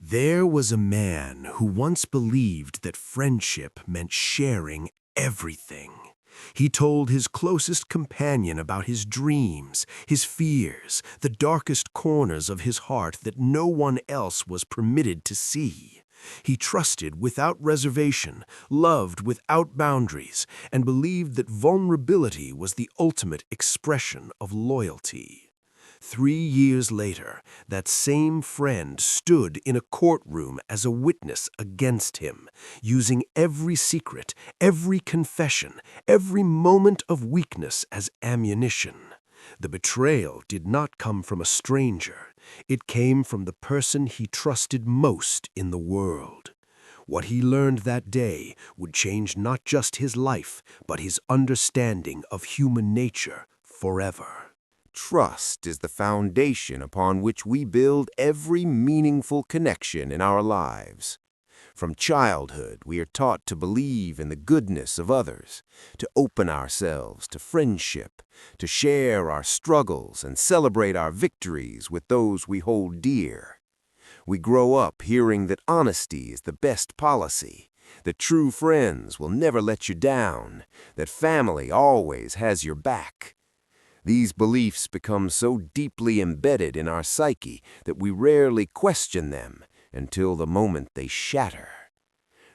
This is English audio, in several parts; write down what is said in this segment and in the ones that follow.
There was a man who once believed that friendship meant sharing everything. He told his closest companion about his dreams, his fears, the darkest corners of his heart that no one else was permitted to see. He trusted without reservation, loved without boundaries, and believed that vulnerability was the ultimate expression of loyalty. 3 years later, that same friend stood in a courtroom as a witness against him, using every secret, every confession, every moment of weakness as ammunition. The betrayal did not come from a stranger. It came from the person he trusted most in the world. What he learned that day would change not just his life, but his understanding of human nature forever. Trust is the foundation upon which we build every meaningful connection in our lives. From childhood, we are taught to believe in the goodness of others, to open ourselves to friendship, to share our struggles and celebrate our victories with those we hold dear. We grow up hearing that honesty is the best policy, that true friends will never let you down, that family always has your back. These beliefs become so deeply embedded in our psyche that we rarely question them until the moment they shatter.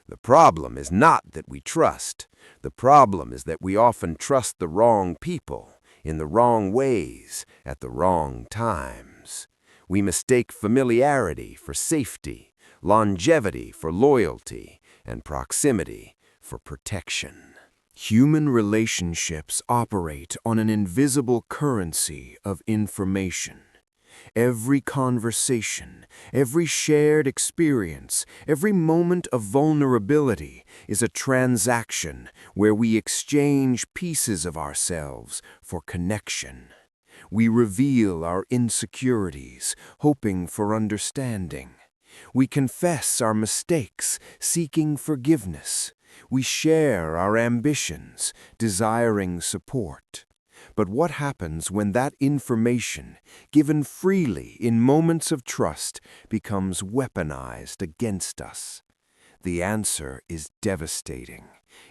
The problem is not that we trust. The problem is that we often trust the wrong people, in the wrong ways, at the wrong times. We mistake familiarity for safety, longevity for loyalty, and proximity for protection. Human relationships operate on an invisible currency of information. Every conversation, every shared experience, every moment of vulnerability is a transaction where we exchange pieces of ourselves for connection. We reveal our insecurities, hoping for understanding. We confess our mistakes, seeking forgiveness. We share our ambitions, desiring support. But what happens when that information, given freely in moments of trust, becomes weaponized against us? The answer is devastating.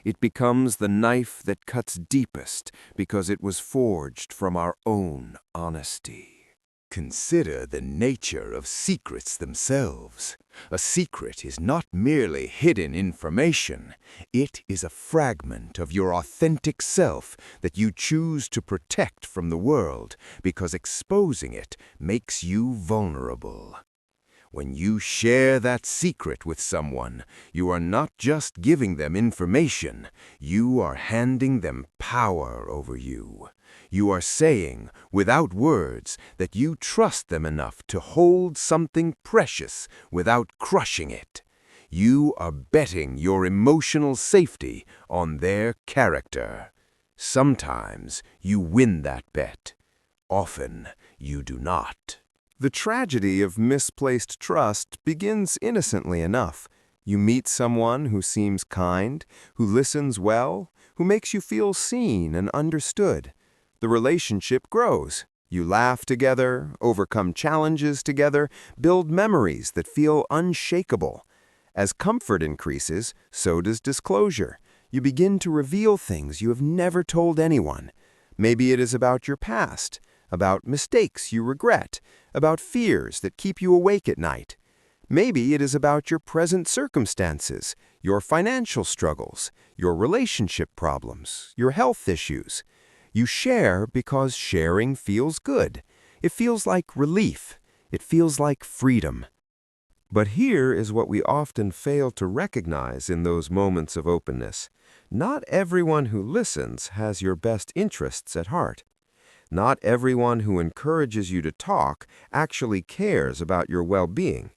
It becomes the knife that cuts deepest because it was forged from our own honesty. Consider the nature of secrets themselves. A secret is not merely hidden information. It is a fragment of your authentic self that you choose to protect from the world because exposing it makes you vulnerable. When you share that secret with someone, you are not just giving them information, you are handing them power over you. You are saying, without words, that you trust them enough to hold something precious without crushing it. You are betting your emotional safety on their character. Sometimes you win that bet. Often you do not. The tragedy of misplaced trust begins innocently enough. You meet someone who seems kind, who listens well, who makes you feel seen and understood. The relationship grows. You laugh together, overcome challenges together, build memories that feel unshakable. As comfort increases, so does disclosure. You begin to reveal things you have never told anyone. Maybe it is about your past, about mistakes you regret, about fears that keep you awake at night. Maybe it is about your present circumstances, your financial struggles, your relationship problems, your health issues. You share because sharing feels good. It feels like relief. It feels like freedom. But here is what we often fail to recognize in those moments of openness. Not everyone who listens has your best interests at heart. Not everyone who encourages you to talk actually cares about your well-being.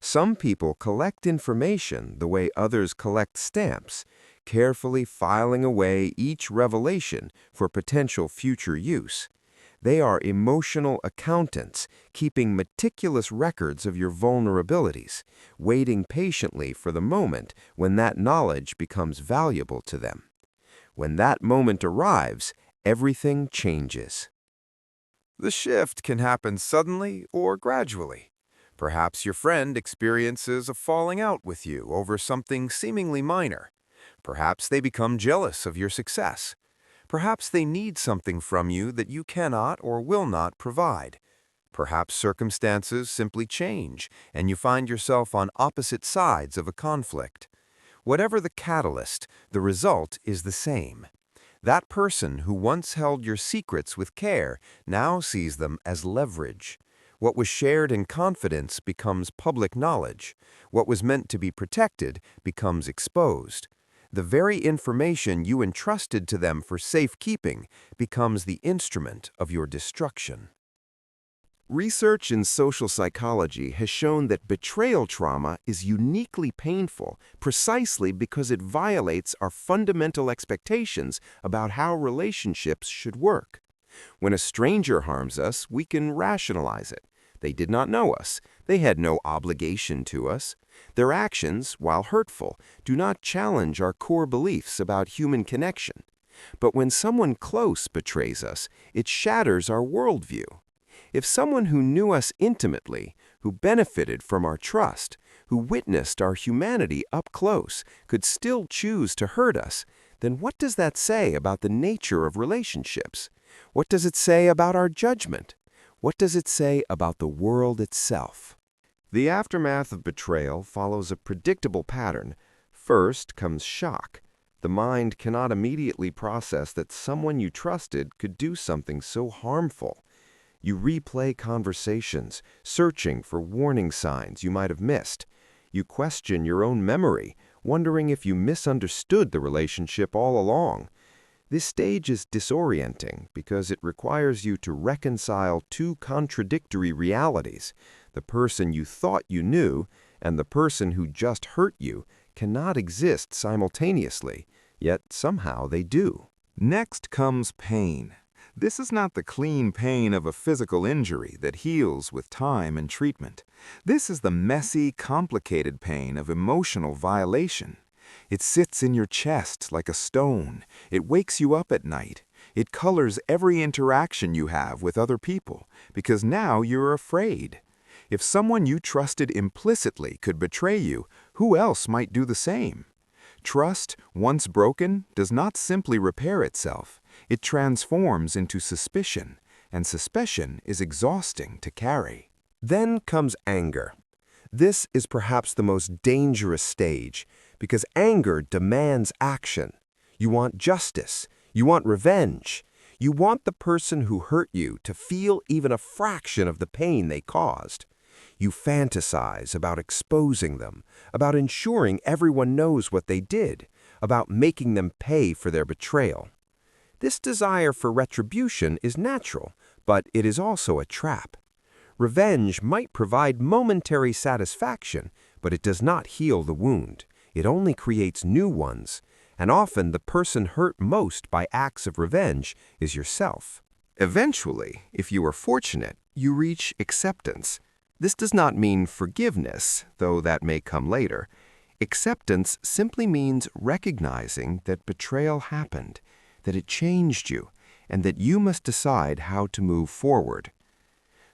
Some people collect information the way others collect stamps, carefully filing away each revelation for potential future use. They are emotional accountants, keeping meticulous records of your vulnerabilities, waiting patiently for the moment when that knowledge becomes valuable to them. When that moment arrives, everything changes. The shift can happen suddenly or gradually. Perhaps your friend experiences a falling out with you over something seemingly minor. Perhaps they become jealous of your success. Perhaps they need something from you that you cannot or will not provide. Perhaps circumstances simply change, and you find yourself on opposite sides of a conflict. Whatever the catalyst, the result is the same. That person who once held your secrets with care now sees them as leverage. What was shared in confidence becomes public knowledge. What was meant to be protected becomes exposed. The very information you entrusted to them for safekeeping becomes the instrument of your destruction. Research in social psychology has shown that betrayal trauma is uniquely painful precisely because it violates our fundamental expectations about how relationships should work. When a stranger harms us, we can rationalize it. They did not know us. They had no obligation to us. Their actions, while hurtful, do not challenge our core beliefs about human connection. But when someone close betrays us, it shatters our worldview. If someone who knew us intimately, who benefited from our trust, who witnessed our humanity up close, could still choose to hurt us, then what does that say about the nature of relationships? What does it say about our judgment? What does it say about the world itself? The aftermath of betrayal follows a predictable pattern. First comes shock. The mind cannot immediately process that someone you trusted could do something so harmful. You replay conversations, searching for warning signs you might have missed. You question your own memory, wondering if you misunderstood the relationship all along. This stage is disorienting because it requires you to reconcile two contradictory realities. The person you thought you knew and the person who just hurt you cannot exist simultaneously, yet somehow they do. Next comes pain. This is not the clean pain of a physical injury that heals with time and treatment. This is the messy, complicated pain of emotional violation. It sits in your chest like a stone. It wakes you up at night. It colors every interaction you have with other people, because now you're afraid. If someone you trusted implicitly could betray you, who else might do the same? Trust, once broken, does not simply repair itself. It transforms into suspicion, and suspicion is exhausting to carry. Then comes anger. This is perhaps the most dangerous stage, because anger demands action. You want justice. You want revenge. You want the person who hurt you to feel even a fraction of the pain they caused. You fantasize about exposing them, about ensuring everyone knows what they did, about making them pay for their betrayal. This desire for retribution is natural, but it is also a trap. Revenge might provide momentary satisfaction, but it does not heal the wound. It only creates new ones, and often the person hurt most by acts of revenge is yourself. Eventually, if you are fortunate, you reach acceptance. This does not mean forgiveness, though that may come later. Acceptance simply means recognizing that betrayal happened, that it changed you, and that you must decide how to move forward.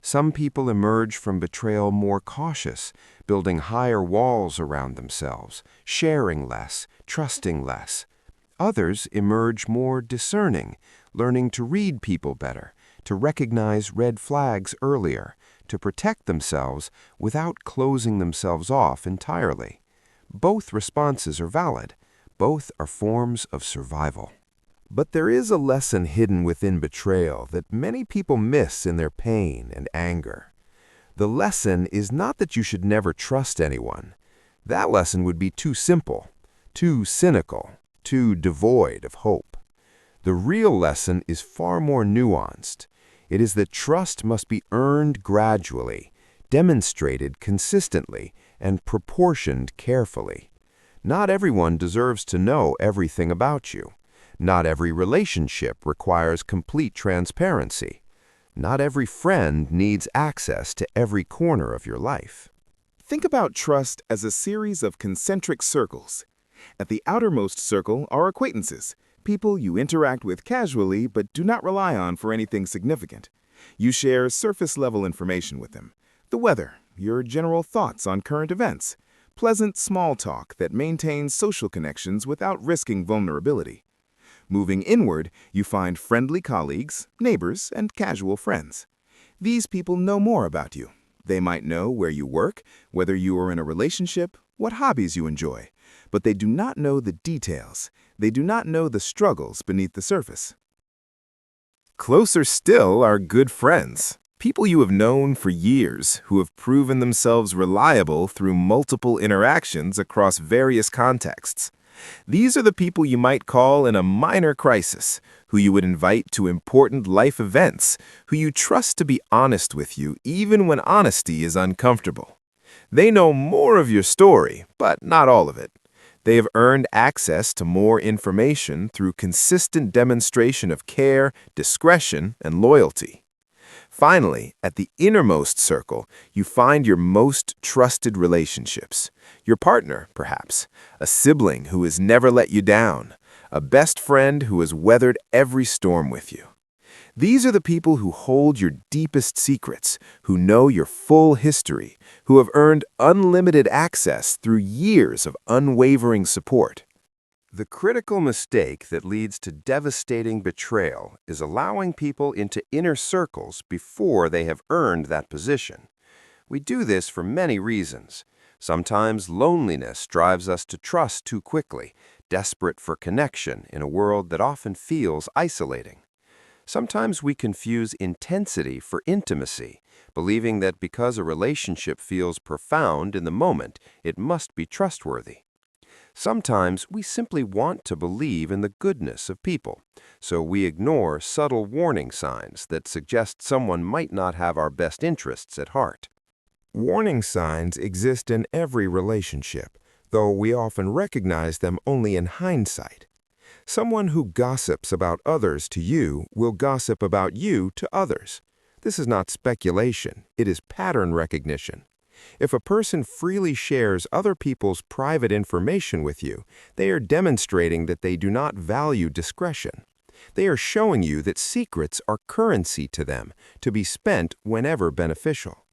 Some people emerge from betrayal more cautious, building higher walls around themselves, sharing less, trusting less. Others emerge more discerning, learning to read people better, to recognize red flags earlier, to protect themselves without closing themselves off entirely. Both responses are valid. Both are forms of survival. But there is a lesson hidden within betrayal that many people miss in their pain and anger. The lesson is not that you should never trust anyone. That lesson would be too simple, too cynical, too devoid of hope. The real lesson is far more nuanced. It is that trust must be earned gradually, demonstrated consistently, and proportioned carefully. Not everyone deserves to know everything about you. Not every relationship requires complete transparency. Not every friend needs access to every corner of your life. Think about trust as a series of concentric circles. At the outermost circle are acquaintances, people you interact with casually but do not rely on for anything significant. You share surface-level information with them: the weather, your general thoughts on current events, pleasant small talk that maintains social connections without risking vulnerability. Moving inward, you find friendly colleagues, neighbors, and casual friends. These people know more about you. They might know where you work, whether you are in a relationship, what hobbies you enjoy, but they do not know the details. They do not know the struggles beneath the surface. Closer still are good friends, people you have known for years who have proven themselves reliable through multiple interactions across various contexts. These are the people you might call in a minor crisis, who you would invite to important life events, who you trust to be honest with you even when honesty is uncomfortable. They know more of your story, but not all of it. They have earned access to more information through consistent demonstration of care, discretion, and loyalty. Finally, at the innermost circle, you find your most trusted relationships. Your partner, perhaps, a sibling who has never let you down, a best friend who has weathered every storm with you. These are the people who hold your deepest secrets, who know your full history, who have earned unlimited access through years of unwavering support. The critical mistake that leads to devastating betrayal is allowing people into inner circles before they have earned that position. We do this for many reasons. Sometimes loneliness drives us to trust too quickly, desperate for connection in a world that often feels isolating. Sometimes we confuse intensity for intimacy, believing that because a relationship feels profound in the moment, it must be trustworthy. Sometimes we simply want to believe in the goodness of people, so we ignore subtle warning signs that suggest someone might not have our best interests at heart. Warning signs exist in every relationship, though we often recognize them only in hindsight. Someone who gossips about others to you will gossip about you to others. This is not speculation, it is pattern recognition. If a person freely shares other people's private information with you, they are demonstrating that they do not value discretion. They are showing you that secrets are currency to them, to be spent whenever beneficial.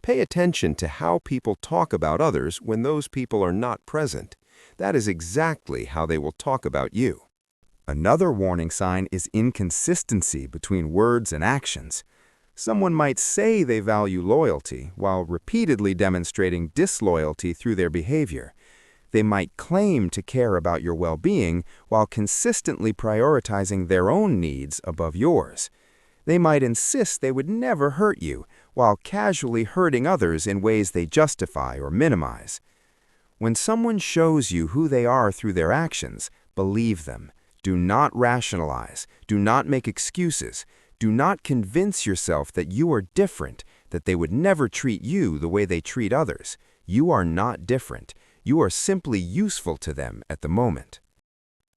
Pay attention to how people talk about others when those people are not present. That is exactly how they will talk about you. Another warning sign is inconsistency between words and actions. Someone might say they value loyalty while repeatedly demonstrating disloyalty through their behavior. They might claim to care about your well-being while consistently prioritizing their own needs above yours. They might insist they would never hurt you while casually hurting others in ways they justify or minimize. When someone shows you who they are through their actions, believe them. Do not rationalize. Do not make excuses. Do not convince yourself that you are different, that they would never treat you the way they treat others. You are not different. You are simply useful to them at the moment.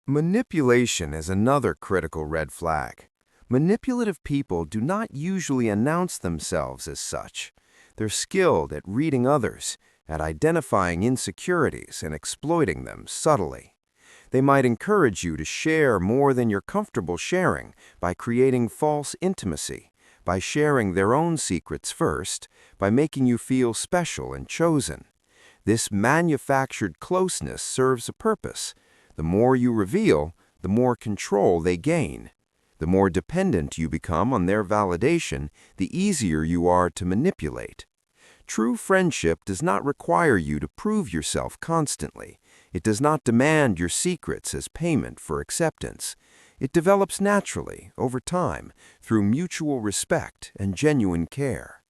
Manipulation is another critical red flag. Manipulative people do not usually announce themselves as such. They're skilled at reading others, at identifying insecurities and exploiting them subtly. They might encourage you to share more than you're comfortable sharing by creating false intimacy, by sharing their own secrets first, by making you feel special and chosen. This manufactured closeness serves a purpose. The more you reveal, the more control they gain. The more dependent you become on their validation, the easier you are to manipulate. True friendship does not require you to prove yourself constantly. It does not demand your secrets as payment for acceptance. It develops naturally, over time, through mutual respect and genuine care.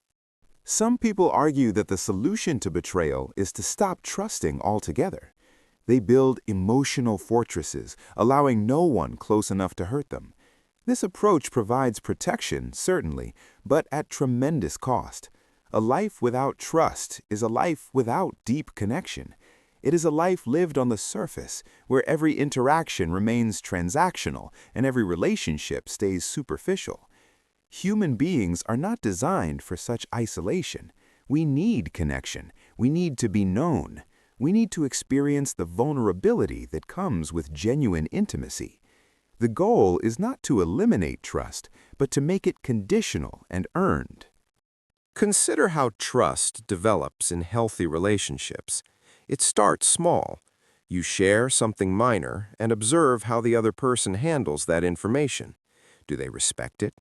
Some people argue that the solution to betrayal is to stop trusting altogether. They build emotional fortresses, allowing no one close enough to hurt them. This approach provides protection, certainly, but at tremendous cost. A life without trust is a life without deep connection. It is a life lived on the surface, where every interaction remains transactional and every relationship stays superficial. Human beings are not designed for such isolation. We need connection. We need to be known. We need to experience the vulnerability that comes with genuine intimacy. The goal is not to eliminate trust, but to make it conditional and earned. Consider how trust develops in healthy relationships. It starts small. You share something minor and observe how the other person handles that information. Do they respect it?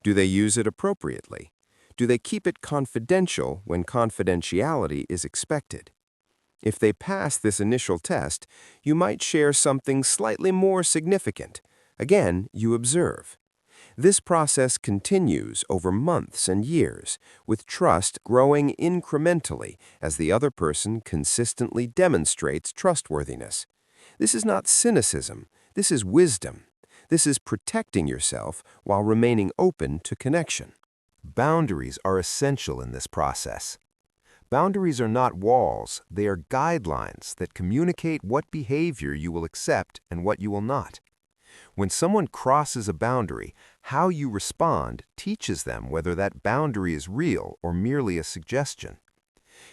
Do they use it appropriately? Do they keep it confidential when confidentiality is expected? If they pass this initial test, you might share something slightly more significant. Again, you observe. This process continues over months and years, with trust growing incrementally as the other person consistently demonstrates trustworthiness. This is not cynicism, this is wisdom. This is protecting yourself while remaining open to connection. Boundaries are essential in this process. Boundaries are not walls, they are guidelines that communicate what behavior you will accept and what you will not. When someone crosses a boundary, how you respond teaches them whether that boundary is real or merely a suggestion.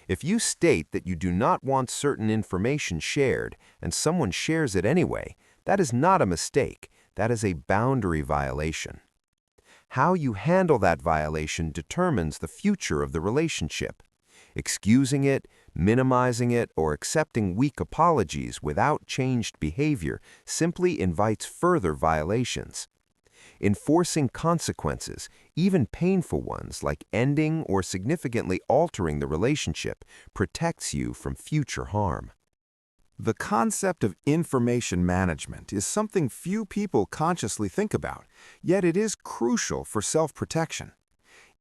If you state that you do not want certain information shared and someone shares it anyway, that is not a mistake, that is a boundary violation. How you handle that violation determines the future of the relationship. Excusing it, minimizing it, or accepting weak apologies without changed behavior simply invites further violations. Enforcing consequences, even painful ones like ending or significantly altering the relationship, protects you from future harm. The concept of information management is something few people consciously think about, yet it is crucial for self-protection.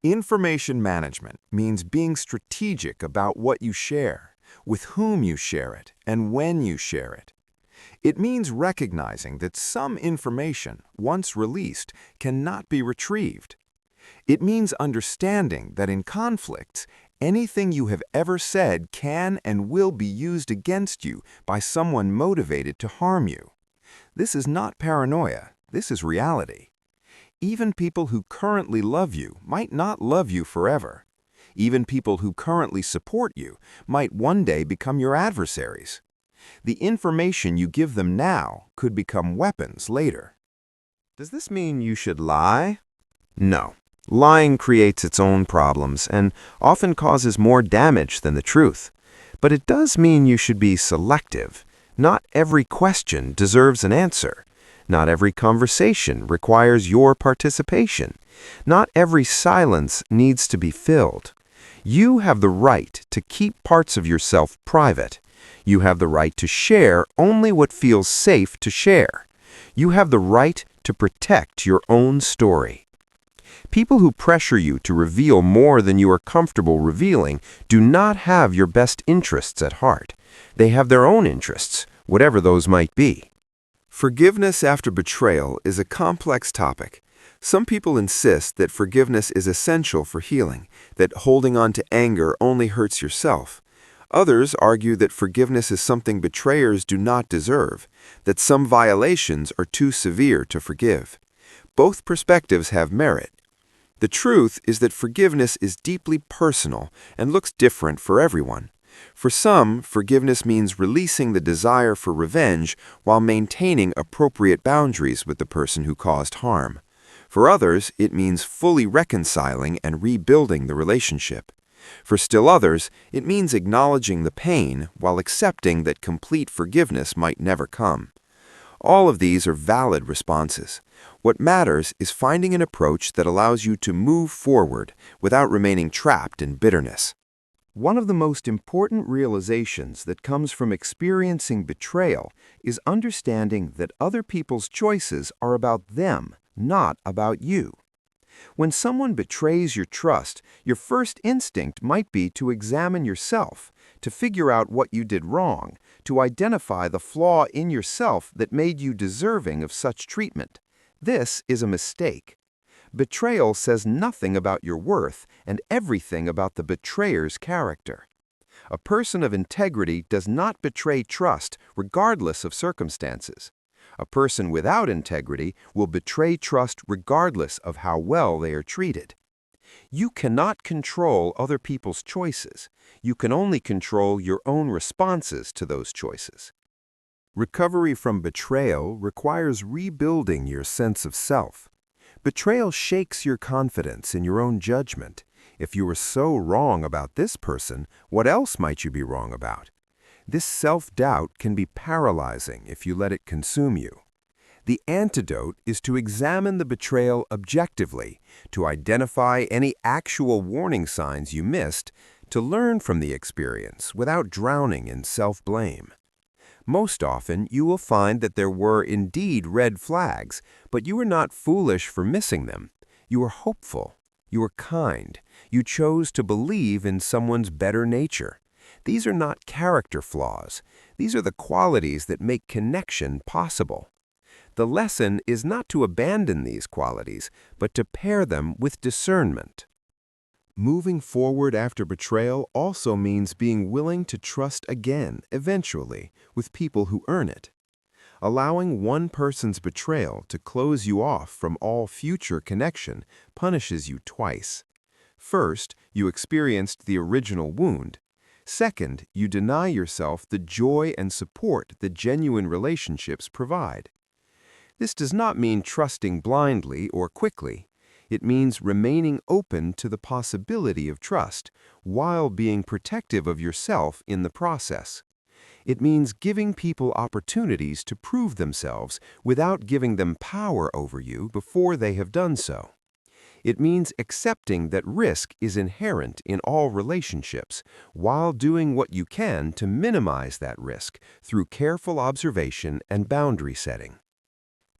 Information management means being strategic about what you share, with whom you share it, and when you share it. It means recognizing that some information, once released, cannot be retrieved. It means understanding that in conflicts, anything you have ever said can and will be used against you by someone motivated to harm you. This is not paranoia, this is reality. Even people who currently love you might not love you forever. Even people who currently support you might one day become your adversaries. The information you give them now could become weapons later. Does this mean you should lie? No. Lying creates its own problems and often causes more damage than the truth. But it does mean you should be selective. Not every question deserves an answer. Not every conversation requires your participation. Not every silence needs to be filled. You have the right to keep parts of yourself private. You have the right to share only what feels safe to share. You have the right to protect your own story. People who pressure you to reveal more than you are comfortable revealing do not have your best interests at heart. They have their own interests, whatever those might be. Forgiveness after betrayal is a complex topic. Some people insist that forgiveness is essential for healing, that holding on to anger only hurts yourself. Others argue that forgiveness is something betrayers do not deserve, that some violations are too severe to forgive. Both perspectives have merit. The truth is that forgiveness is deeply personal and looks different for everyone. For some, forgiveness means releasing the desire for revenge while maintaining appropriate boundaries with the person who caused harm. For others, it means fully reconciling and rebuilding the relationship. For still others, it means acknowledging the pain while accepting that complete forgiveness might never come. All of these are valid responses. What matters is finding an approach that allows you to move forward without remaining trapped in bitterness. One of the most important realizations that comes from experiencing betrayal is understanding that other people's choices are about them, not about you. When someone betrays your trust, your first instinct might be to examine yourself, to figure out what you did wrong, to identify the flaw in yourself that made you deserving of such treatment. This is a mistake. Betrayal says nothing about your worth and everything about the betrayer's character. A person of integrity does not betray trust regardless of circumstances. A person without integrity will betray trust regardless of how well they are treated. You cannot control other people's choices. You can only control your own responses to those choices. Recovery from betrayal requires rebuilding your sense of self. Betrayal shakes your confidence in your own judgment. If you were so wrong about this person, what else might you be wrong about? This self-doubt can be paralyzing if you let it consume you. The antidote is to examine the betrayal objectively, to identify any actual warning signs you missed, to learn from the experience without drowning in self-blame. Most often, you will find that there were indeed red flags, but you were not foolish for missing them. You were hopeful. You were kind. You chose to believe in someone's better nature. These are not character flaws. These are the qualities that make connection possible. The lesson is not to abandon these qualities, but to pair them with discernment. Moving forward after betrayal also means being willing to trust again, eventually, with people who earn it. Allowing one person's betrayal to close you off from all future connection punishes you twice. First, you experienced the original wound. Second, you deny yourself the joy and support that genuine relationships provide. This does not mean trusting blindly or quickly. It means remaining open to the possibility of trust while being protective of yourself in the process. It means giving people opportunities to prove themselves without giving them power over you before they have done so. It means accepting that risk is inherent in all relationships while doing what you can to minimize that risk through careful observation and boundary setting.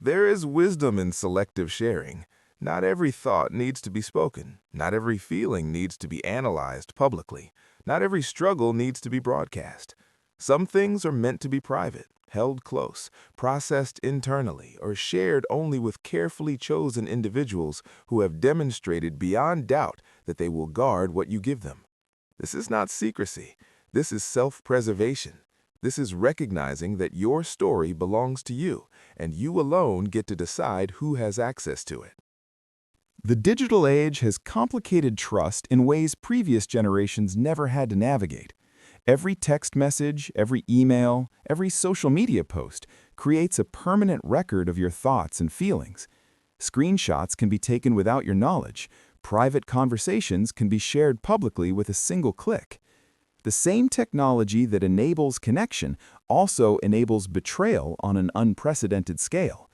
There is wisdom in selective sharing. Not every thought needs to be spoken. Not every feeling needs to be analyzed publicly. Not every struggle needs to be broadcast. Some things are meant to be private, held close, processed internally, or shared only with carefully chosen individuals who have demonstrated beyond doubt that they will guard what you give them. This is not secrecy. This is self-preservation. This is recognizing that your story belongs to you, and you alone get to decide who has access to it. The digital age has complicated trust in ways previous generations never had to navigate. Every text message, every email, every social media post creates a permanent record of your thoughts and feelings. Screenshots can be taken without your knowledge. Private conversations can be shared publicly with a single click. The same technology that enables connection also enables betrayal on an unprecedented scale.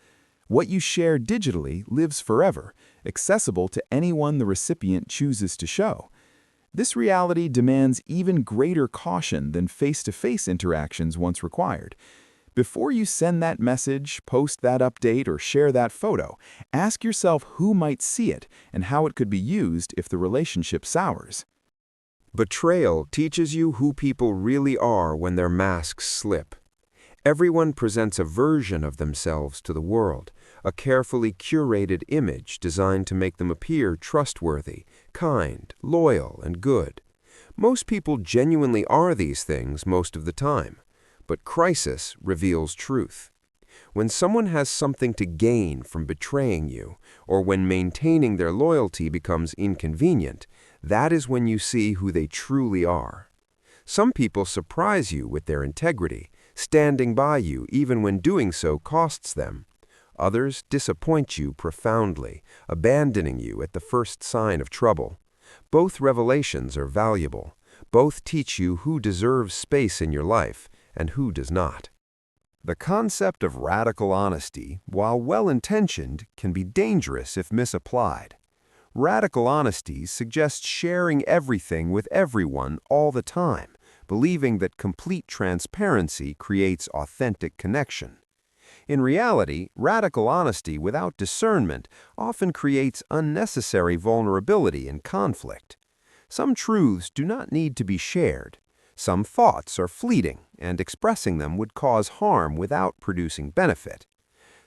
What you share digitally lives forever, accessible to anyone the recipient chooses to show. This reality demands even greater caution than face-to-face interactions once required. Before you send that message, post that update, or share that photo, ask yourself who might see it and how it could be used if the relationship sours. Betrayal teaches you who people really are when their masks slip. Everyone presents a version of themselves to the world, a carefully curated image designed to make them appear trustworthy, kind, loyal, and good. Most people genuinely are these things most of the time, but crisis reveals truth. When someone has something to gain from betraying you, or when maintaining their loyalty becomes inconvenient, that is when you see who they truly are. Some people surprise you with their integrity, standing by you even when doing so costs them. Others disappoint you profoundly, abandoning you at the first sign of trouble. Both revelations are valuable. Both teach you who deserves space in your life and who does not. The concept of radical honesty, while well-intentioned, can be dangerous if misapplied. Radical honesty suggests sharing everything with everyone all the time, believing that complete transparency creates authentic connection. In reality, radical honesty without discernment often creates unnecessary vulnerability and conflict. Some truths do not need to be shared. Some thoughts are fleeting, and expressing them would cause harm without producing benefit.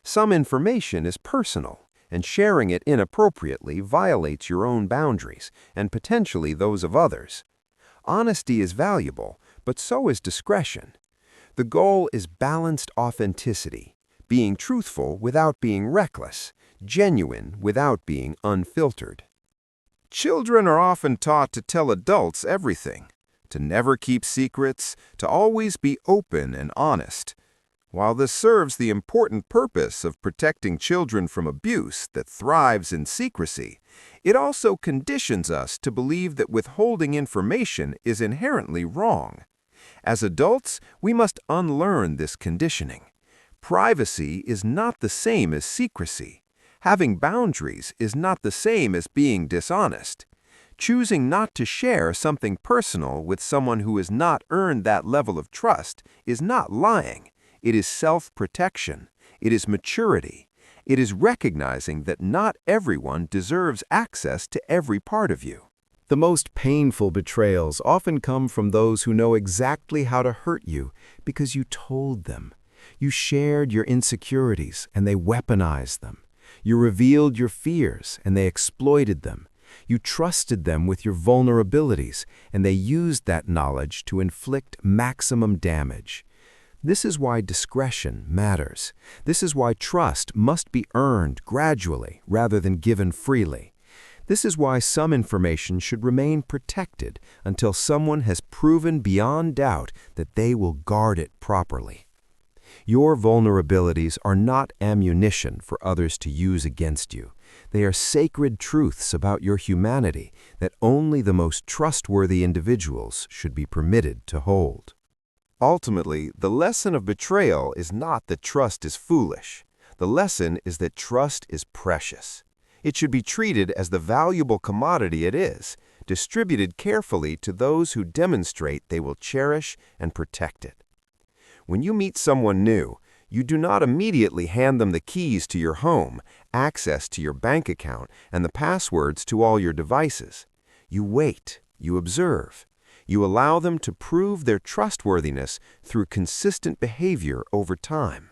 Some information is personal, and sharing it inappropriately violates your own boundaries and potentially those of others. Honesty is valuable, but so is discretion. The goal is balanced authenticity, being truthful without being reckless, genuine without being unfiltered. Children are often taught to tell adults everything, to never keep secrets, to always be open and honest. While this serves the important purpose of protecting children from abuse that thrives in secrecy, it also conditions us to believe that withholding information is inherently wrong. As adults, we must unlearn this conditioning. Privacy is not the same as secrecy. Having boundaries is not the same as being dishonest. Choosing not to share something personal with someone who has not earned that level of trust is not lying. It is self-protection. It is maturity. It is recognizing that not everyone deserves access to every part of you. The most painful betrayals often come from those who know exactly how to hurt you because you told them. You shared your insecurities and they weaponized them. You revealed your fears and they exploited them. You trusted them with your vulnerabilities and they used that knowledge to inflict maximum damage. This is why discretion matters. This is why trust must be earned gradually rather than given freely. This is why some information should remain protected until someone has proven beyond doubt that they will guard it properly. Your vulnerabilities are not ammunition for others to use against you. They are sacred truths about your humanity that only the most trustworthy individuals should be permitted to hold. Ultimately, the lesson of betrayal is not that trust is foolish. The lesson is that trust is precious. It should be treated as the valuable commodity it is, distributed carefully to those who demonstrate they will cherish and protect it. When you meet someone new, you do not immediately hand them the keys to your home, access to your bank account, and the passwords to all your devices. You wait, you observe. You allow them to prove their trustworthiness through consistent behavior over time.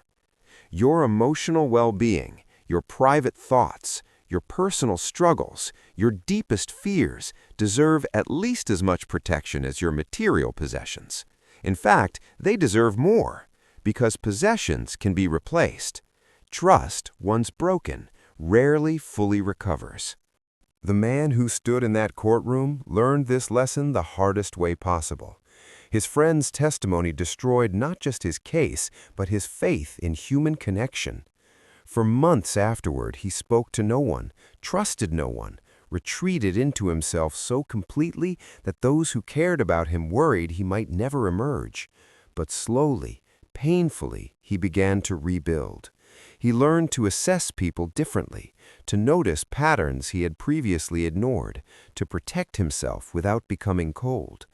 Your emotional well-being, your private thoughts, your personal struggles, your deepest fears deserve at least as much protection as your material possessions. In fact, they deserve more, because possessions can be replaced. Trust, once broken, rarely fully recovers. The man who stood in that courtroom learned this lesson the hardest way possible. His friend's testimony destroyed not just his case, but his faith in human connection. For months afterward, he spoke to no one, trusted no one, retreated into himself so completely that those who cared about him worried he might never emerge. But slowly, painfully, he began to rebuild. He learned to assess people differently, to notice patterns he had previously ignored, to protect himself without becoming cold.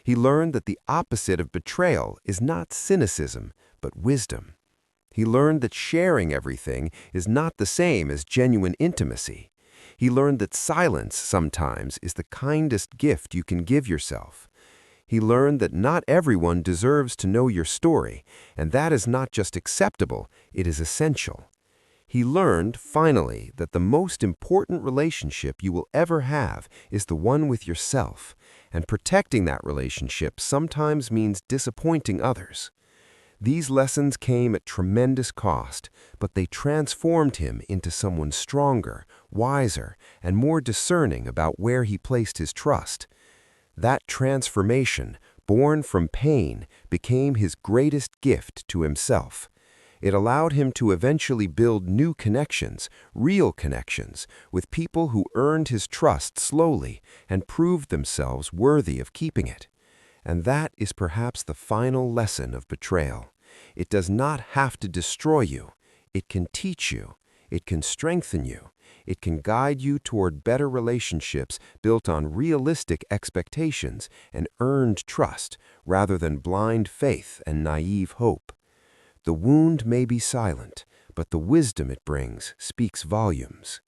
He learned that the opposite of betrayal is not cynicism, but wisdom. He learned that sharing everything is not the same as genuine intimacy. He learned that silence sometimes is the kindest gift you can give yourself. He learned that not everyone deserves to know your story, and that is not just acceptable, it is essential. He learned, finally, that the most important relationship you will ever have is the one with yourself, and protecting that relationship sometimes means disappointing others. These lessons came at tremendous cost, but they transformed him into someone stronger, wiser, and more discerning about where he placed his trust. That transformation, born from pain, became his greatest gift to himself. It allowed him to eventually build new connections, real connections, with people who earned his trust slowly and proved themselves worthy of keeping it. And that is perhaps the final lesson of betrayal. It does not have to destroy you. It can teach you. It can strengthen you. It can guide you toward better relationships built on realistic expectations and earned trust rather than blind faith and naive hope. The wound may be silent, but the wisdom it brings speaks volumes.